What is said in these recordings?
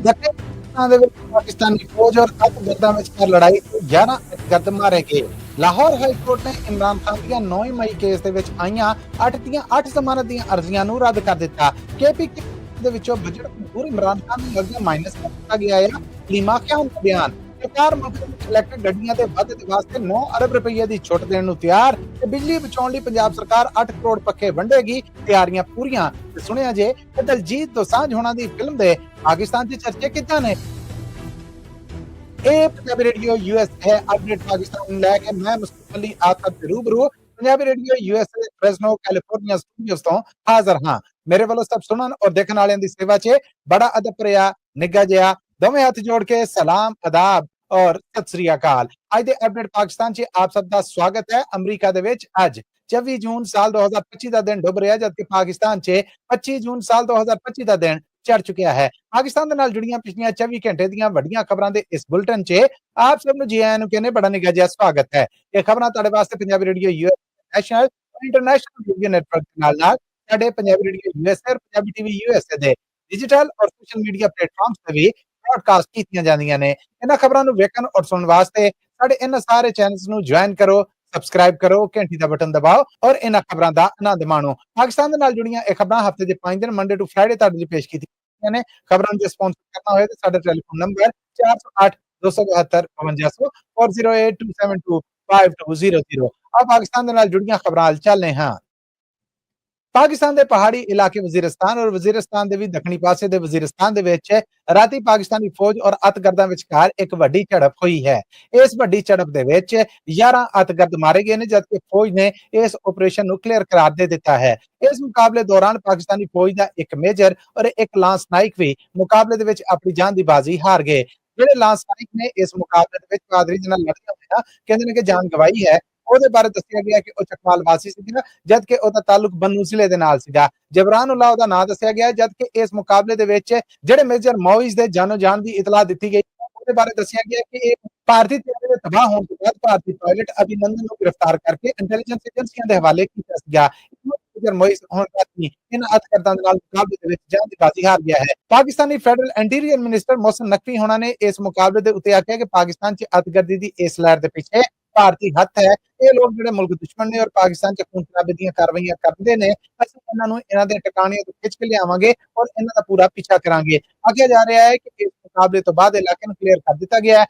दक्षिण पाकिस्तान दे विच पाकिस्तानी फौज और अतगर्दां विचकार लड़ाई 11 अतगर्द मारे गए। लाहौर हाई कोर्ट ने इमरान खान ਦੀਆਂ 9 मई केस ਦੇ ਵਿੱਚ ਆਈਆਂ 8 ਦੀਆਂ 8 ਜ਼ਮਾਨਤ ਦੀਆਂ ਅਰਜ਼ੀਆਂ ਨੂੰ ਰੱਦ ਕਰ ਦਿੱਤਾ। KPK ਦੇ ਵਿੱਚੋਂ ਬਜਟ ਮਨਜ਼ੂਰ ਇਮਰਾਨ ਖਾਨ ਨੂੰ ਅਰਜ਼ੀਆਂ ਮਾਈਨਸ ਕਰ ਦਿੱਤਾ ਗਿਆ ਹੈ। ਲੀਮਾ ਖਾਨ ਦਾ ਬਿਆਨ ਸਰਕਾਰ ਮੁਲਕ ਵਿੱਚ ਇਲੈਕਟ੍ਰਿਕ ਗੱਡੀਆਂ ਦੇ ਵਾਧੇ ਦੇ ਵਾਸਤੇ 9 ਅਰਬ ਰੁਪਏ ਦੀ ਛੁੱਟ ਦੇਣ ਨੂੰ ਤਿਆਰ ਤੇ ਬਿਜਲੀ ਬਚਾਉਣ ਲਈ ਪੰਜਾਬ ਸਰਕਾਰ 8 ਕਰੋੜ ਪੱਖੇ ਵੰਡੇਗੀ। ਤਿਆਰੀਆਂ ਪੂਰੀਆਂ ਤੇ ਸੁਣਿਆ ਜੇ ਦਲਜੀਤ ਦੋਸਾਂਝ ਹੋਣਾ ਦੀ ਫਿਲਮ ਦੇ ਪਾਕਿਸਤਾਨ 'ਚ ਚਰਚੇ ਕਿੱਦਾਂ ਨੇ। Punjabi radio USA update Pakistan लैके मैं मुस्तफा अली आप तक रूबरू Punjabi radio USA Fresno California studios तो हाजिर हां। मेरे वालों सब सुनन और देखने वाले दी सेवा च बड़ा अदब भरिया निग्गा जिहा दोवें हाथ जोड़ के सलाम आदाब और सत श्री अकाल। अज दे अपडेट पाकिस्तान च आप सब दा स्वागत है। अमरीका दे विच अज 24 जून साल 2025 का दिन डुब रहा जबकि पाकिस्तान च 25 जून साल 2025 का दिन चढ़ चुका है। पाकिस्तान दे नाल जुड़ियां पिछलियां 24 घंटे दीयां वड्डियां खबरां दे इस बुलेटिन च आप सब नूं जी आयां नूं कहने बड़ा निघा जिहा स्वागत है। ये खबरां तुहाडे वास्ते पंजाबी रेडियो यूएस नेशनल और इंटरनेशनल रेडियो नेटवर्क नाल नाल साडे पंजाबी रेडियो यूएसए और पंजाबी टीवी यूएसए दे डिजिटल और सोशल मीडिया प्लेटफॉर्म्स ते भी ब्रॉडकास्ट कीतियां जांदियां ने। इन्हां खबरां नूं वेखण और सुणन वास्ते साडे इन्हां सारे चैनल्स नूं ज्वाइन करो, सबसक्राइब करो, घंटी का बटन दबाओ और इन्हां खबरां दा आनंद माणो। पाकिस्तान दे नाल जुड़ियां ये खबरां हफ्ते दे 5 दिन मंडे टू फ्राइडे तुहाडे लई पेश कीती ने। खबरां जो स्पॉन्सर करना होए तो साडा टेलीफोन नंबर 408 272 5200 और 08272 5200। अब पाकिस्तान दे नाल जुड़ियां खबरां चलने हां। पाकिस्तान दे पहाड़ी इलाके वजीरिस्तान और वजीरिस्तान दे भी दक्षिणी पासे दे वजीरिस्तान दे विच राती पाकिस्तानी फौज और अतगर्दां विचकार एक वड्डी झड़प हुई है। इस वड्डी झड़प दे विच 11 अतगर्द मारे गए ने जबकि फौज ने इस ऑपरेशन नूं क्लियर करार दे दिता है। इस मुकाबले दौरान पाकिस्तानी फौज दा एक मेजर और एक लांस नाइक भी मुकाबले दे विच अपनी जान दी बाजी हार गए। ਜਿਹੜੇ ਲਾਂਸ ਨਾਇਕ ਨੇ ਇਸ ਮੁਕਾਬਲੇ ਦੇ ਵਿੱਚ ਕਾਦਰੀ ਦੇ ਨਾਲ ਲੜਿਆ ਹੋਇਆ ਕਹਿੰਦੇ ਨੇ ਕਿ ਜਾਨ ਗਵਾਈ ਹੈ। ਉਹਦੇ ਬਾਰੇ ਦੱਸਿਆ ਗਿਆ ਕਿ ਉਹ ਚਕਵਾਲ ਵਾਸੀ ਸੀਗਾ ਜਦਕਿ ਉਹਦਾ ਤਾਲੁਕ ਬੰਨੂ ਜ਼ਿਲ੍ਹੇ ਦੇ ਨਾਲ ਸੀਗਾ। ਜਬਰਾਨ ਉल्ला ਉਹਦਾ ਨਾਂ ਦੱਸਿਆ ਗਿਆ ਜਦਕਿ ਇਸ ਮੁਕਾਬਲੇ ਦੇ ਵਿੱਚ ਜਿਹੜੇ ਮੇਜਰ ਮੌਇਜ਼ ਦੇ ਜਾਨੋ ਜਾਨ ਦੀ ਇਤਲਾਹ ਦਿੱਤੀ ਗਈ ਉਹਦੇ ਬਾਰੇ ਦੱਸਿਆ ਗਿਆ ਕਿ ਇਹ ਭਾਰਤੀ ਤਿਆਰੀ ਦੇ ਤਬਾਹ ਹੋਣ ਤੋਂ ਬਾਅਦ ਭਾਰਤੀ ਪਾਇਲਟ ਅਭਿਨੰਦਨ ਨੂੰ ਗ੍ਰਿਫਤਾਰ ਕਰਕੇ ਇੰਟੈਲੀਜੈਂਸ ਏਜੰਸੀਆਂ ਦੇ ਹਵਾਲੇ ਕੀਤਾ ਸੀਗਾ। मोइज इन अतगर्दां दे नाल मुकाबले दे विच जान दी बाजी हार गया है। Pakistani federal interior minister Mohsin Naqvi होना ने इस मुकाबले दे उत्ते आख्या कि पाकिस्तान च अतगर्दी दी इस लहर दे पीछे भारती हत्थ है। ये लोग जिहड़े मुल्क दुश्मन ने और पाकिस्तान च खून खराबे दी कार्रवाइयां करदे ने असीं इन्हां नूं इन्हां दे ठिकाणिਆਂ ਤੋਂ खिच के लियावांगे और इन्हां दा पूरा पीछा करांगे। आख्या जा रहा है कि इस मुकाबले तो बाद इलाके नूं क्लियर कर दिता गया है।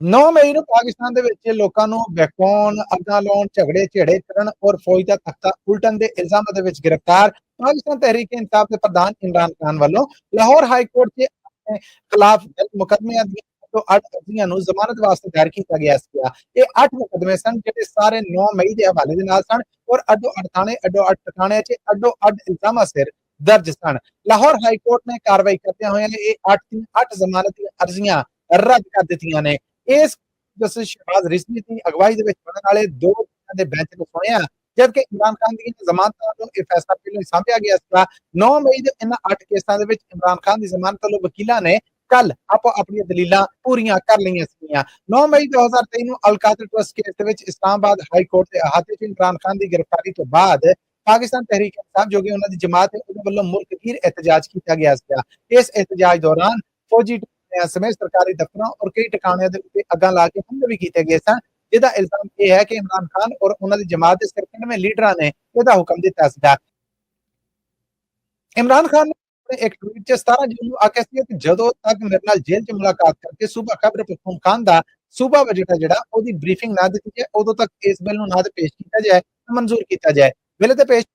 9 मई ਨੂੰ ਪਾਕਿਸਤਾਨ ਦੇ ਵਿੱਚ ਲੋਕਾਂ ਨੂੰ ਬੈਕੌਨ ਅੱਗਾਂ ਲਾਉਣ ਝਗੜੇ ਝੇੜੇ ਕਰਨ ਔਰ ਫੌਜ ਦਾ ਤਖਤਾ ਉਲਟਣ ਦੇ ਇਲਜ਼ਾਮਾਂ ਦੇ ਵਿੱਚ ਗ੍ਰਿਫਤਾਰ ਪਾਕਿਸਤਾਨ ਤਹਿਰੀਕ ਇਨਸਾਫ ਦੇ ਪ੍ਰਧਾਨ ਇਮਰਾਨ ਖਾਨ ਵੱਲੋਂ ਲਾਹੌਰ ਹਾਈ ਕੋਰਟ 'ਚ ਆਪਣੇ ਖਿਲਾਫ ਮੁਕੱਦਮਿਆਂ ਦੀਆਂ ਤੋਂ 8 ਅਰਜ਼ੀਆਂ ਨੂੰ ਜ਼ਮਾਨਤ ਵਾਸਤੇ ਦਾਇਰ ਕੀਤਾ ਗਿਆ ਸੀ। ਇਹ 8 ਮੁਕੱਦਮੇ ਸਨ ਜਿਹੜੇ ਸਾਰੇ 9 ਮਈ ਦੇ ਹਵਾਲੇ ਦੇ ਨਾਲ ਸਨ ਔਰ ਅੱਡੋ-ਅੱਡ ਥਾਣੇ ਅੱਡੋ-ਅੱਡ ਟਿਕਾਣਿਆਂ 'ਚ ਅੱਡੋ-ਅੱਡ ਇਲਜ਼ਾਮਾਂ ਸਿਰ ਦਰਜ ਸਨ। ਲਾਹੌਰ ਹਾਈ ਕੋਰਟ ਨੇ ਕਾਰਵਾਈ ਕਰਦਿਆਂ ਹੋਇਆਂ ਇਹ 8 ਜ਼ਮਾਨਤ ਦੀਆਂ ਅਰਜ਼ੀਆਂ ਰੱਦ ਕਰ ਦਿੱਤੀਆਂ ਨੇ। इस जस्टिस शहबाज रिजवी की अगवाई दे विच बनने वाले 2 दिनां दे बेंच ने सुनिया जबकि इमरान खान दी जमानत तो यह फैसला पहले सामभ्या गया था। 9 मई के इन 8 केसां दे विच इमरान खान की जमानत वालों वकीलां ने कल आपो अपनी दलीलां पूरीआं कर लईआं सीगीआं। 9 मई 2023 ਨੂੰ अलकातर ट्रस्ट केस ਦੇ ਵਿੱਚ इस्लामाबाद हाई कोर्ट ਦੇ अहाते 'ਚ इमरान खान ਦੀ गिरफ्तारी ਤੋਂ ਬਾਅਦ पाकिस्तान तहरीक इंसाफ जो कि उन्हां दी जमात है उहदे वल्लों मुल्कगीर एहतजाज किया गया था। इस एहतजाज दौरान फौजी समेत सरकारी दफ्तरों और कई ठिकाणिਆਂ ਦੇ ਉੱਤੇ ਅੱਗਾਂ ਲਾ ਕੇ ਹਮਲੇ ਵੀ ਕੀਤੇ ਗਏ ਸਨ ਜਿਹਦਾ ਇਲਜ਼ਾਮ ਇਹ ਹੈ ਕਿ ਇਮਰਾਨ ਖਾਨ ਔਰ ਉਹਨਾਂ ਦੀ ਜਮਾਤ ਦੇ 93 ਲੀਡਰਾਂ ਨੇ ਇਹਦਾ ਹੁਕਮ ਦਿੱਤਾ ਸੀਗਾ। ਇਮਰਾਨ ਖਾਨ ਨੇ ਇੱਕ ਟਵੀਟ 'ਚ 17 ਜੂਨ ਨੂੰ ਆਖਿਆ ਸੀ ਕਿ ਜਦੋਂ ਤੱਕ ਮੇਰੇ ਨਾਲ ਜੇਲ੍ਹ 'ਚ ਮੁਲਾਕਾਤ ਕਰਕੇ ਸੂਬਾ ਖੈਬਰ ਪਖਤੂਨਖਵਾ ਦਾ ਸੂਬਾ ਬਜਟ ਹੈ ਜਿਹੜਾ ਉਹਦੀ ਬਰੀਫਿੰਗ ਨਾ ਦਿੱਤੀ ਜਾਏ ਉਦੋਂ ਤੱਕ ਇਸ ਬਿੱਲ ਨੂੰ ਨਾ ਤੇ ਪੇਸ਼ ਕੀਤਾ ਜਾਏ ਮਨਜ਼ੂਰ ਕੀਤਾ ਜਾਏ। ਬਿੱਲ ਤੇ ਪੇਸ਼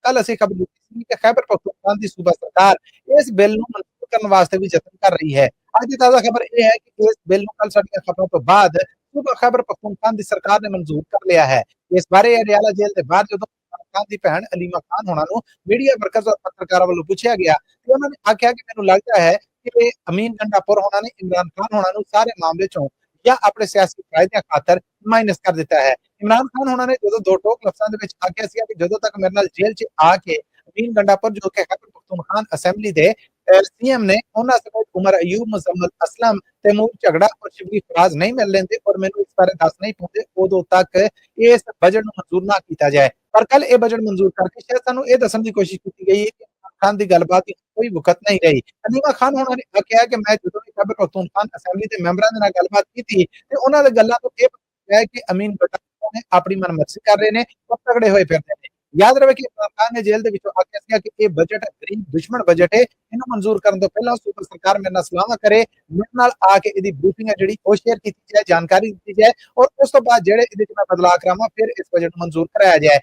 ਕੱਲ ਅਸੀਂ ਖਬਰ ਦਿੱਤੀ ਸੀ ਕਿ ਖੈਬਰ ਪਖਤੂਨਖਵਾ ਦੀ ਸੂਬਾ ਸਰਕਾਰ ਇਸ ਬਿੱਲ ਨੂੰ ਮਨਜ਼ੂਰ ਕਰਨ ਵਾਸਤੇ ਵੀ ਯਤਨ ਕਰ ਰਹੀ ਹੈ। ਅੱਜ ਦੀ ਤਾਜ਼ਾ ਖਬਰ ਇਹ ਹੈ ਕਿ ਇਸ ਬਿੱਲ ਨੂੰ ਕੱਲ ਸਾਡੀਆਂ ਖਬਰਾਂ ਤੋਂ ਬਾਅਦ ਸੂਬਾ ਖੈਬਰ ਪਖਤੂਨਖਵਾ ਦੀ ਸਰਕਾਰ ਨੇ ਮਨਜ਼ੂਰ ਕਰ ਲਿਆ ਹੈ। ਇਸ ਬਾਰੇ ਅਰਿਆਲਾ ਜੇਲ੍ਹ ਦੇ ਬਾਹਰ ਜਦੋਂ ਖਾਨ ਦੀ ਭੈਣ ਅਲੀਮਾ ਖਾਨ ਹੋਣਾ ਨੂੰ ਮੀਡੀਆ ਵਰਕਰਸ ਔਰ ਪੱਤਰਕਾਰਾਂ ਵੱਲੋਂ ਪੁੱਛਿਆ ਗਿਆ ਤੇ ਉਹਨਾਂ ਨੇ ਆਖਿਆ ਕਿ ਮੈਨੂੰ ਲੱਗਦਾ ਹੈ ਕਿ ਅਮੀਨ ਗੰਡਾਪੁਰ ਹੋਣਾ ਨੇ ਇਮਰਾਨ ਖਾਨ ਹੋਣਾ ਨੂੰ ਸਾਰੇ ਮਾਮਲੇ ਚੋਂ ਜਾਂ ਆਪਣੇ ਸਿਆਸੀ ਫਾਇਦਿਆਂ ਖਾਤਰ ਮਾਈਨਸ ਕਰ ਦਿੱਤਾ ਹੈ। ਇਮਰਾਨ ਖਾਨ ਹੋਣਾ ਨੇ ਜਦੋਂ ਦੋ ਟੋਕ ਲਫ਼ਜ਼ਾਂ ਦੇ ਵਿੱਚ ਆਖਿਆ ਸੀ ਕਿ ਜਦੋਂ ਤੱਕ ਮੇਰੇ ਨਾਲ ਜੇਲ੍ਹ 'ਚ ਆ ਕੇ ਅਮੀਨ ਗੰਡਾਪੁਰ ਜੋ ਕਿ ਖੈਬਰ ਪਖਤੂਨਖਵਾ ਅਸੈਂਬਲੀ ਦੇ सीएम ने उन्होंने समेत उमर अयूब, मुजम्मल असलम, तैमूर झगड़ा और शिबली फराज नहीं मिल लेंदे और मैनू इस बारे दस नहीं पाउंदे उदों तक इस बजट नूं मंजूर ना किया जाए। पर कल यह बजट मंजूर करके शायद सानू यह दस्सण दी कोशिश की गई है कि खान की गलबात की कोई वक़्त नहीं रही। हनीमा खान होना ने कहा कि मैं ਜਦੋਂ ਵੀ ਖੈਬਰ ਪਖਤੂਨਖਵਾ ਅਸੈਂਬਲੀ ਦੇ ਮੈਂਬਰਾਂ ਦੇ ਨਾਲ ਗੱਲਬਾਤ ਕੀਤੀ ਤੇ ਉਹਨਾਂ ਦੇ ਗੱਲਾਂ ਤੋਂ ਇਹ ਪਤਾ ਹੈ ਕਿ ਅਮੀਨ ਬਟਾਲਾ ਨੇ ਆਪਣੀ ਮਨਮਰਜ਼ੀ ਕਰ ਰਹੇ ਨੇ ਔਰ ਤਗੜੇ ਹੋਏ ਫਿਰਦੇ ਨੇ। ਯਾਦ ਰਵੇ ਕਿ ਇਮਰਾਨ ਖਾਨ ਨੇ ਜੇਲ੍ਹ ਦੇ ਵਿੱਚੋਂ ਆਖਿਆ ਸੀਗਾ ਕਿ ਇਹ ਬਜਟ ਗਰੀਬ ਦੁਸ਼ਮਣ ਬਜਟ ਹੈ, ਇਹਨੂੰ ਮਨਜ਼ੂਰ ਕਰਨ ਤੋਂ ਪਹਿਲਾਂ ਸੂਬਾ ਸਰਕਾਰ ਮੇਰੇ ਨਾਲ ਸਲਾਹਾਂ ਕਰੇ, ਮੇਰੇ ਨਾਲ ਆ ਕੇ ਇਹਦੀ ਬਰੀਫਿੰਗ ਹੈ ਜਿਹੜੀ ਉਹ ਸ਼ੇਅਰ ਕੀਤੀ ਜਾਏ, ਜਾਣਕਾਰੀ ਦਿੱਤੀ ਜਾਏ ਔਰ ਉਸ ਤੋਂ ਬਾਅਦ ਜਿਹੜੇ ਇਹਦੇ 'ਚ ਮੈਂ ਬਦਲਾਅ ਕਰਾਵਾਂ ਫਿਰ ਇਸ ਬਜਟ ਨੂੰ ਮਨਜ਼ੂਰ ਕਰਾਇਆ ਜਾਏ।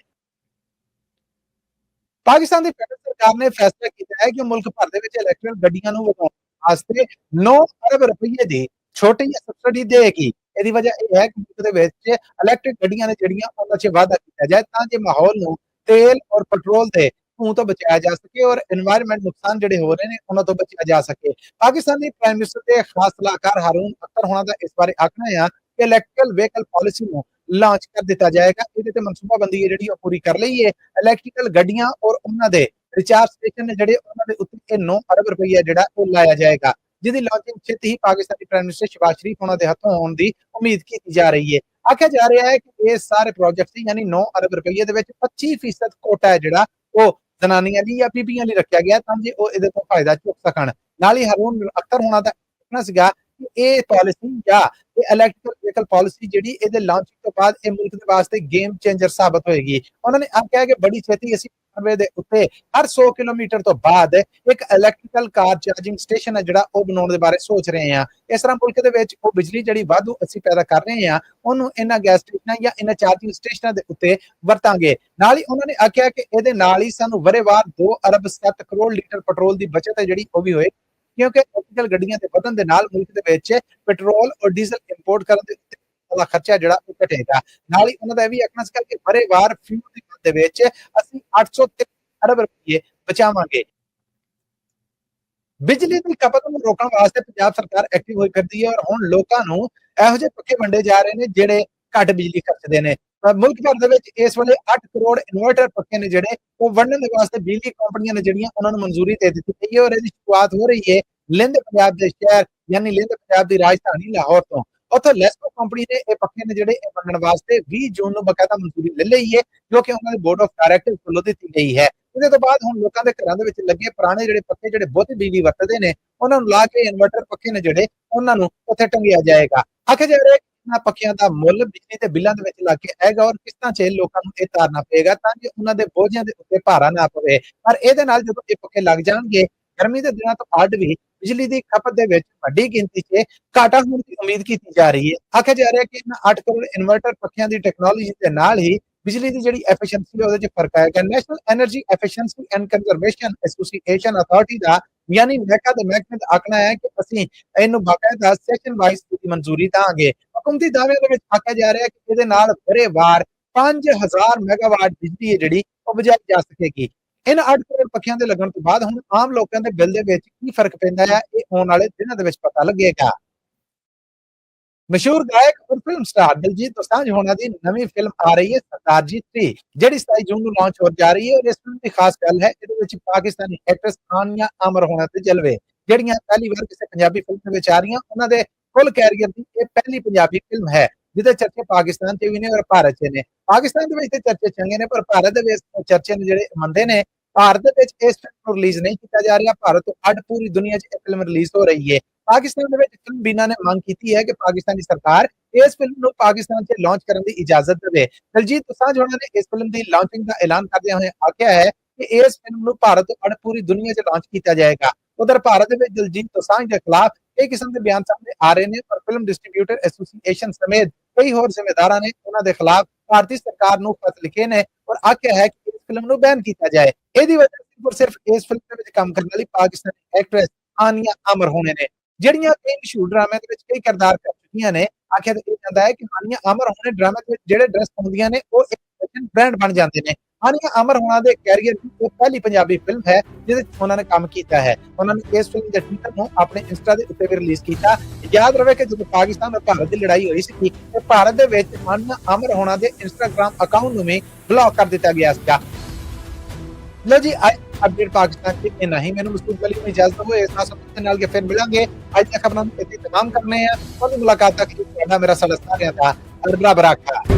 ਪਾਕਿਸਤਾਨ ਦੀ ਫੈਡਰਲ ਸਰਕਾਰ ਨੇ ਫੈਸਲਾ ਕੀਤਾ ਹੈ ਕਿ ਮੁਲਕ ਭਰ ਦੇ ਵਿੱਚ ਇਲੈਕਟ੍ਰਿਕ ਗੱਡੀਆਂ ਨੂੰ ਵਧਾਉਣ ਵਾਸਤੇ 9 ਅਰਬ ਰੁਪਏ ਦੀ ਛੋਟੀ ਜਿਹੀ ਸਬਸਿਡੀ ਦੇਗੀ। ਇਹਦੀ ਵਜ੍ਹਾ ਇਹ ਹੈ ਕਿ ਮੁਲਕ ਦੇ ਵਿੱਚ ਇਲੈਕਟ੍ਰਿਕ ਗੱਡੀਆਂ ਨੇ ਜਿਹੜੀਆਂ ਉਹਨਾਂ 'ਚ ਵਾਧਾ ਕੀਤਾ ਜਾਏ ਤਾਂ ਜੇ ਮਾਹੌਲ ਨੂੰ ਤੇਲ ਔਰ ਪੈਟਰੋਲ ਦੇ ਧੂੰ ਤੋਂ ਬਚਾਇਆ ਜਾ ਸਕੇ ਔਰ এনवायरमेंट ਨੁਕਸਾਨ ਜਿਹੜੇ ਹੋ ਰਹੇ ਨੇ ਉਹਨਾਂ ਤੋਂ ਬਚਿਆ ਜਾ ਸਕੇ। ਪਾਕਿਸਤਾਨੀ ਪ੍ਰਾਈਮ ਮਿਨਿਸਟਰ ਦੇ ਖਾਸ ਸਲਾਹਕਾਰ ਹਾਰੂਨ ਅਖਤਰ ਹੋਣਾ ਦਾ ਇਸ ਬਾਰੇ ਆਖਣਾ ਹੈ ਕਿ ਇਲੈਕਟ੍ਰਿਕਲ ਵਹੀਕਲ ਪਾਲਿਸੀ ਨੂੰ ਲਾਂਚ ਕਰ ਦਿੱਤਾ ਜਾਏਗਾ। ਇਹਦੇ ਤੇ ਮਨਸੂਬਾਬੰਦੀ ਹੈ ਜਿਹੜੀ ਉਹ ਪੂਰੀ ਕਰ ਲਈ ਹੈ। ਇਲੈਕਟ੍ਰਿਕਲ ਗੱਡੀਆਂ ਔਰ ਉਹਨਾਂ ਦੇ ਰਿਚਾਰਜ ਸਟੇਸ਼ਨ ਨੇ ਜਿਹੜੇ ਉਹਨਾਂ ਦੇ ਉੱਤੇ 9 ਅਰਬ ਰੁਪਈਆ ਜਿਹੜਾ ਉਹ ਲਾਇਆ ਜਾਏਗਾ, ਜਿਹਦੀ ਲਾਂਚਿੰਗ ਛੇਤੀ ਹੀ ਪਾਕਿਸਤਾਨੀ ਪ੍ਰਾਈਮ ਮਿਨਿਸਟਰ ਸ਼ਹਿਬਾਜ਼ ਸ਼ਰੀਫ ਉਹਨਾਂ ਦੇ ਹੱਥੋਂ ਹੋਣ ਦੀ ਉਮੀਦ ਕੀਤੀ ਜਾ ਰਹੀ ਹੈ। ਆਖਿਆ ਜਾ ਰਿਹਾ ਹੈ ਕਿ ਇਹ ਸਾਰੇ ਪ੍ਰੋਜੈਕਟ ਯਾਨੀ 9 ਅਰਬ ਰੁਪਈਏ ਦੇ ਵਿੱਚ 25% ਕੋਟਾ ਹੈ ਜਿਹੜਾ ਉਹ ਜ਼ਨਾਨੀਆਂ ਲਈ ਜਾਂ ਬੀਬੀਆਂ ਲਈ ਰੱਖਿਆ ਗਿਆ ਤਾਂ ਜੇ ਉਹ ਇਹਦੇ ਤੋਂ ਫਾਇਦਾ ਚੁੱਕ ਸਕਣ। ਨਾਲ ਹੀ ਹਾਰੂਨ ਅਖਤਰ ਹੋਣਾ ਦਾ ਕਹਿਣਾ ਸੀਗਾ ਕਿ ਇਹ ਪਾਲਿਸੀ ਜਾਂ ਇਹ ਇਲੈਕਟ੍ਰਿਕਲ ਵਹੀਕਲ ਪਾਲਿਸੀ ਜਿਹੜੀ ਇਹਦੇ ਲਾਂਚਿੰਗ ਤੋਂ ਬਾਅਦ ਇਹ ਮੁਲਕ ਦੇ ਵਾਸਤੇ ਗੇਮ ਚੇਂਜਰ ਸਾਬਤ ਹੋਏਗੀ। ਉਹਨਾਂ ਨੇ ਆਖਿਆ ਕਿ ਬੜੀ ਛੇਤੀ ਅਸੀਂ ਰਨਵੇ ਦੇ ਉੱਤੇ ਹਰ 100 ਕਿਲੋਮੀਟਰ ਤੋਂ ਬਾਅਦ ਇੱਕ ਇਲੈਕਟ੍ਰਿਕਲ ਕਾਰ ਚਾਰਜਿੰਗ ਸਟੇਸ਼ਨ ਹੈ ਜਿਹੜਾ ਉਹ ਬਣਾਉਣ ਦੇ ਬਾਰੇ ਸੋਚ ਰਹੇ ਹਾਂ। ਇਸ ਤਰ੍ਹਾਂ ਮੁਲਕ ਦੇ ਵਿੱਚ ਉਹ ਬਿਜਲੀ ਜਿਹੜੀ ਵਾਧੂ ਅਸੀਂ ਪੈਦਾ ਕਰ ਰਹੇ ਹਾਂ ਉਹਨੂੰ ਇਹਨਾਂ ਗੈਸ ਸਟੇਸ਼ਨਾਂ ਜਾਂ ਇਹਨਾਂ ਚਾਰਜਿੰਗ ਸਟੇਸ਼ਨਾਂ ਦੇ ਉੱਤੇ ਵਰਤਾਂਗੇ। ਨਾਲ ਹੀ ਉਹਨਾਂ ਨੇ ਆਖਿਆ ਕਿ ਇਹਦੇ ਨਾਲ ਹੀ ਸਾਨੂੰ ਵਰੇਵਾਰ 2 ਅਰਬ 7 ਕਰੋੜ ਲੀਟਰ ਪੈਟਰੋਲ ਦੀ ਬਚਤ ਹੈ ਜਿਹੜੀ ਉਹ ਵੀ ਹੋਏ, ਕਿਉਂਕਿ ਇਲੈਕਟ੍ਰਿਕਲ ਗੱਡੀਆਂ ਦੇ ਵਧਣ ਦੇ ਨਾਲ ਮੁਲਕ ਦੇ ਵਿੱਚ ਪੈਟਰੋਲ ਔਰ ਡੀਜ਼ਲ ਇੰਪੋਰਟ ਕਰਨ ਦੇ ਉੱਤੇ ਦਾ ਖਰਚਾ ਜਿਹੜਾ ਉਹ ਘਟੇਗਾ। ਨਾਲ ਹੀ ਉਹਨਾਂ ਦਾ ਇਹ ਵੀ ਆਖਣਾ ਸੀਗਾ ਕਿ ਵਰੇਵਾਰ ਫਿਊਲ ਦੇ ਵਿੱਚ ਅਸੀਂ 803 ਅਰਬ ਰੁਪਏ ਬਚਾਵਾਂਗੇ। ਬਿਜਲੀ ਦੀ ਖਪਤ ਨੂੰ ਰੋਕਣ ਵਾਸਤੇ ਪੰਜਾਬ ਸਰਕਾਰ ਐਕਟਿਵ ਹੋਈ ਫਿਰਦੀ ਹੈ ਔਰ ਹੁਣ ਲੋਕਾਂ ਨੂੰ ਇਹੋ ਜਿਹੇ ਪੱਖੇ ਵੰਡੇ ਜਾ ਰਹੇ ਨੇ ਜਿਹੜੇ ਘੱਟ ਬਿਜਲੀ ਖਰਚਦੇ ਨੇ। ਮੁਲਕ ਭਰ ਦੇ ਵਿੱਚ ਇਸ ਵੇਲੇ 8 ਕਰੋੜ ਇਨਵਰਟਰ ਪੱਖੇ ਨੇ ਜਿਹੜੇ ਉਹ ਵੰਡਣ ਦੇ ਵਾਸਤੇ ਬਿਜਲੀ ਕੰਪਨੀਆਂ ਨੇ ਜਿਹੜੀਆਂ ਉਹਨਾਂ ਨੂੰ ਮਨਜ਼ੂਰੀ ਦੇ ਦਿੱਤੀ ਗਈ ਹੈ ਔਰ ਇਹਦੀ ਸ਼ੁਰੂਆਤ ਹੋ ਰਹੀ ਹੈ ਲਿੰਦ ਪੰਜਾਬ ਦੇ ਸ਼ਹਿਰ ਯਾਨੀ ਲਿੰਦ ਪੰਜਾਬ ਦੀ ਰਾਜਧਾਨੀ ਲਾਹੌਰ ਤੋਂ। ਉੱਥੇ ਲੈਸਕੋ ਕੰਪਨੀ ਨੇ ਇਹ ਪੱਖੇ ਨੇ ਜਿਹੜੇ ਇਹ ਵੰਡਣ ਵਾਸਤੇ 20 ਜੂਨ ਨੂੰ ਬਕਾਇਦਾ ਮਨਜ਼ੂਰੀ ਲੈ ਲਈ ਹੈ ਜੋ ਕਿ ਉਹਨਾਂ ਦੇ ਬੋਰਡ ਆਫ ਡਾਇਰੈਕਟਰਸ ਵੱਲੋਂ ਦਿੱਤੀ ਗਈ ਹੈ। ਇਹਦੇ ਤੋਂ ਬਾਅਦ ਹੁਣ ਲੋਕਾਂ ਦੇ ਘਰਾਂ ਦੇ ਵਿੱਚ ਲੱਗੇ ਪੁਰਾਣੇ ਜਿਹੜੇ ਪੱਖੇ ਜਿਹੜੇ ਬਹੁਤੀ ਬਿਜਲੀ ਵਰਤਦੇ ਨੇ ਉਹਨਾਂ ਨੂੰ ਲਾ ਕੇ ਇਨਵਰਟਰ ਪੱਖੇ ਨੇ ਜਿਹੜੇ ਉਹਨਾਂ ਨੂੰ ਉੱਥੇ ਟੰਗਿਆ ਜਾਏਗਾ। ਆਖਿਆ ਜਾ ਰਿਹਾ ਹੈ ਇਹਨਾਂ ਪੱਖਿਆਂ ਦਾ ਮੁੱਲ ਬਿਜਲੀ ਦੇ ਬਿੱਲਾਂ ਦੇ ਵਿੱਚ ਲੱਗ ਕੇ ਆਏਗਾ ਔਰ ਕਿਸ਼ਤਾਂ 'ਚ ਲੋਕਾਂ ਨੂੰ ਇਹ ਤਾਰਨਾ ਪਏਗਾ ਤਾਂ ਕਿ ਉਹਨਾਂ ਦੇ ਬੋਝਿਆਂ ਦੇ ਉੱਤੇ ਭਾਰਾ ਨਾ ਪਵੇ। ਪਰ ਇਹਦੇ ਨਾਲ ਜਦੋਂ ਇਹ ਪੱਖੇ ਲੱਗ ਜਾਣਗੇ ਗਰਮੀ ਦੇ ਦਿਨਾਂ ਤੋਂ ਅੱਡ ਵੀ ਬਿਜਲੀ ਦੀ ਖਪਤ ਦੇ ਵਿੱਚ ਵੱਡੀ ਗਿਣਤੀ 'ਚ ਘਾਟਾ ਹੋਣ ਦੀ ਉਮੀਦ ਕੀਤੀ ਜਾ ਰਹੀ ਹੈ। ਆਖਿਆ ਜਾ ਰਿਹਾ ਹੈ ਕਿ ਇਹਨਾਂ 8 ਕਰੋੜ ਇਨਵਰਟਰ ਪੱਖਿਆਂ ਦੀ ਟੈਕਨੋਲੋਜੀ ਦੇ ਨਾਲ ਹੀ ਬਿਜਲੀ ਦੀ ਜਿਹੜੀ ਐਫੀਸ਼ੀਐਂਸੀ ਉਹਦੇ 'ਚ ਫਰਕ ਆਏਗਾ। National energy efficiency and conservation association authority ਦਾ ਯਾਨੀ ਮਹਿਕਮਾ ਦੇ ਮਹਿਕਮੇ ਦਾ ਆਖਣਾ ਹੈ ਕਿ ਅਸੀਂ ਇਹਨੂੰ ਬਾਕਾਇਦਾ ਸੈਸ਼ਨ ਵਾਈਜ਼ ਦੀ ਮਨਜ਼ੂਰੀ ਦਾਂਗੇ। ਹੁਕੂਮਤੀ ਦਾਅਵਿਆਂ ਦੇ ਵਿੱਚ ਆਖਿਆ ਜਾ ਰਿਹਾ ਹੈ ਕਿ ਇਹਦੇ ਨਾਲ ਵਰੇਵਾਰ 5000 ਮੈਗਾਵਾਟ ਬਿਜਲੀ ਹੈ ਜਿਹੜੀ ਉਹ ਬਚਾਈ ਜਾ ਸਕੇਗੀ। ਇਹਨਾਂ 8 ਕਰੋੜ ਪੱਖਿਆਂ ਦੇ ਲੱਗਣ ਤੋਂ ਬਾਅਦ ਹੁਣ ਆਮ ਲੋਕਾਂ ਦੇ ਬਿੱਲ ਦੇ ਵਿੱਚ ਕੀ ਫਰਕ ਪੈਂਦਾ ਹੈ ਇਹ ਆਉਣ ਵਾਲੇ ਦਿਨਾਂ ਦੇ ਵਿੱਚ ਪਤਾ ਲੱਗੇਗਾ। ਮਸ਼ਹੂਰ ਗਾਇਕ ਔਰ ਫਿਲਮ ਸਟਾਰ ਦਿਲਜੀਤ ਦੋਸਾਂਝ ਹੋਣਾ ਦੀ ਨਵੀਂ ਫਿਲਮ ਆ ਰਹੀ ਹੈ ਸਰਦਾਰ ਜੀ 3 ਜਿਹੜੀ 27 ਜੂਨ ਨੂੰ ਲਾਂਚ ਹੋ ਜਾ ਰਹੀ ਹੈ ਔਰ ਇਸ ਫਿਲਮ ਦੀ ਖਾਸ ਗੱਲ ਹੈ ਇਹਦੇ ਵਿੱਚ ਪਾਕਿਸਤਾਨੀ ਐਕਟਰੈਸ ਆਨੀਆ ਅਮਰ ਹੋਣਾ ਤੇ ਜਲਵੇ ਜਿਹੜੀਆਂ ਪਹਿਲੀ ਵਾਰ ਕਿਸੇ ਪੰਜਾਬੀ ਫਿਲਮ ਦੇ ਵਿੱਚ ਆ ਰਹੀਆਂ ਉਹਨਾਂ ਦੇ ਫੁੱਲ ਕੈਰੀਅਰ ਦੀ ਇਹ ਪਹਿਲੀ ਪੰਜਾਬੀ ਫਿਲਮ ਹੈ ਜਿਹਦੇ ਚਰਚੇ ਪਾਕਿਸਤਾਨ 'ਚ ਵੀ ਨੇ ਔਰ ਭਾਰਤ 'ਚ ਨੇ। ਪਾਕਿਸਤਾਨ ਦੇ ਵਿੱਚ ਤੇ ਚਰਚੇ ਚੰਗੇ ਨੇ ਪਰ ਭਾਰਤ ਦੇ ਵਿੱਚ ਚਰਚੇ ਨੇ ਜਿਹੜੇ ਮੰਦੇ ਨੇ। ਭਾਰਤ ਦੇ ਵਿੱਚ ਇਸ ਫਿਲਮ ਨੂੰ ਰਿਲੀਜ਼ ਨਹੀਂ ਕੀਤਾ ਜਾ ਰਿਹਾ, ਭਾਰਤ ਤੋਂ ਅੱਡ ਪੂਰੀ ਦੁਨੀਆ 'ਚ ਇਹ ਫਿਲਮ ਰਿਲੀਜ਼ ਹੋ ਰਹੀ ਹੈ। ਪਾਕਿਸਤਾਨ ਦੇ ਵਿੱਚ ਫਿਲਮ ਬੀਨਾ ਨੇ ਮੰਗ ਕੀਤੀ ਹੈ ਕਿ ਪਾਕਿਸਤਾਨੀ ਸਰਕਾਰ ਇਸ ਫਿਲਮ ਨੂੰ ਪਾਕਿਸਤਾਨ 'ਚ ਲਾਂਚ ਕਰਨ ਦੀ ਇਜਾਜ਼ਤ ਦੇਵੇ। ਦਿਲਜੀਤ ਦੋਸਾਂਝ ਹੋਣਾ ਨੇ ਇਸ ਫਿਲਮ ਦੀ ਲਾਂਚਿੰਗ ਦਾ ਐਲਾਨ ਕਰਦਿਆਂ ਹੋਏ ਆਖਿਆ ਹੈ ਕਿ ਇਸ ਫਿਲਮ ਨੂੰ ਭਾਰਤ ਤੋਂ ਅੱਡ ਪੂਰੀ ਦੁਨੀਆ 'ਚ ਲਾਂਚ ਕੀਤਾ ਜਾਏਗਾ। ਉਧਰ ਭਾਰਤ ਦੇ ਵਿੱਚ ਦਿਲਜੀਤ ਦੋਸਾਂਝ ਦੇ ਖਿਲਾਫ ਕਈ ਕਿਸਮ ਦੇ ਬਿਆਨ ਸਾਹਮਣੇ ਆ ਰਹੇ ਨੇ ਪਰ ਫਿਲਮ ਡਿਸਟ੍ਰੀਬਿਊਟਰ ਐਸੋਸੀਏਸ਼ਨ ਸਮੇਤ ਕਈ ਹੋਰ ਜ਼ਿੰਮੇਦਾਰਾਂ ਨੇ ਉਹਨਾਂ ਦੇ ਖਿਲਾਫ ਭਾਰਤੀ ਸਰਕਾਰ ਨੂੰ ਖਤ ਲਿਖੇ ਨੇ ਔਰ ਆਖਿਆ ਹੈ ਕਿ ਇਸ ਫਿਲਮ ਨੂੰ ਬੈਨ ਕੀਤਾ ਜਾਏ। ਇਹਦੀ ਵਜ੍ਹਾ ਸਿਰਫ ਇਸ ਫਿਲਮ ਦੇ ਵਿੱਚ ਕੰਮ ਕਰਨ ਵਾਲੀ ਪਾਕਿਸਤਾਨੀ ਐਕਟਰੈਸ ਆਨੀਆ ਅਮਰ ਹੋਣੇ ਨੇ ਜਿਹੜੀਆਂ ਕਈ ਮਸ਼ਹੂਰ ਡਰਾਮਿਆਂ ਦੇ ਵਿੱਚ ਕਈ ਕਿਰਦਾਰ ਕਰ ਚੁੱਕੀਆਂ ਨੇ। ਆਖਿਆ ਇਹ ਜਾਂਦਾ ਹੈ ਕਿ ਆਨੀਆ ਅਮਰ ਹੋਣੇ ਡਰਾਮੇ ਦੇ ਵਿੱਚ ਜਿਹੜੇ ਡਰੈਸ ਪਾਉਂਦੀਆਂ ਨੇ ਉਹ ਇੱਕ ਫੈਸ਼ਨ ਬ੍ਰਾਂਡ ਬਣ ਜਾਂਦੇ ਨੇ। ਆਨੀਆ ਅਮਰ ਹੋਣਾ ਦੇ ਕੈਰੀਅਰ ਦੀ ਇਹ ਪਹਿਲੀ ਪੰਜਾਬੀ ਫਿਲਮ ਹੈ ਜਿਹਦੇ ਵਿੱਚ ਉਹਨਾਂ ਨੇ ਕੰਮ ਕੀਤਾ ਹੈ। ਉਹਨਾਂ ਨੇ ਇਸ ਫਿਲਮ ਦੇ ਟੀਜ਼ਰ ਨੂੰ ਆਪਣੇ ਇੰਸਟਾ ਦੇ ਉੱਤੇ ਵੀ ਰਿਲੀਜ਼ ਕੀਤਾ। ਯਾਦ ਰਵੇ ਕਿ ਜਦੋਂ ਪਾਕਿਸਤਾਨ ਔਰ ਭਾਰਤ ਦੀ ਲੜਾਈ ਹੋਈ ਸੀ ਤੇ ਭਾਰਤ ਦੇ ਵਿੱਚ ਆਨੀਆ ਅਮਰ ਹੋਣਾ ਦੇ ਇੰਸਟਾਗ੍ਰਾਮ ਅਕਾਊਂਟ ਨੂੰ ਵੀ ਬਲੌਕ ਕਰ ਦਿੱਤਾ ਗਿਆ ਸੀਗਾ। लो जी आज अपडेट पाकिस्तान के इतना ही मैंने मुस्तूब अली में इजाजत हो इस नाल के फिर मिलेंगे आज तक खबरों इतनी तमाम करने हैं और मुलाकात तक मेरा सलस्ता था अरबरा बराका।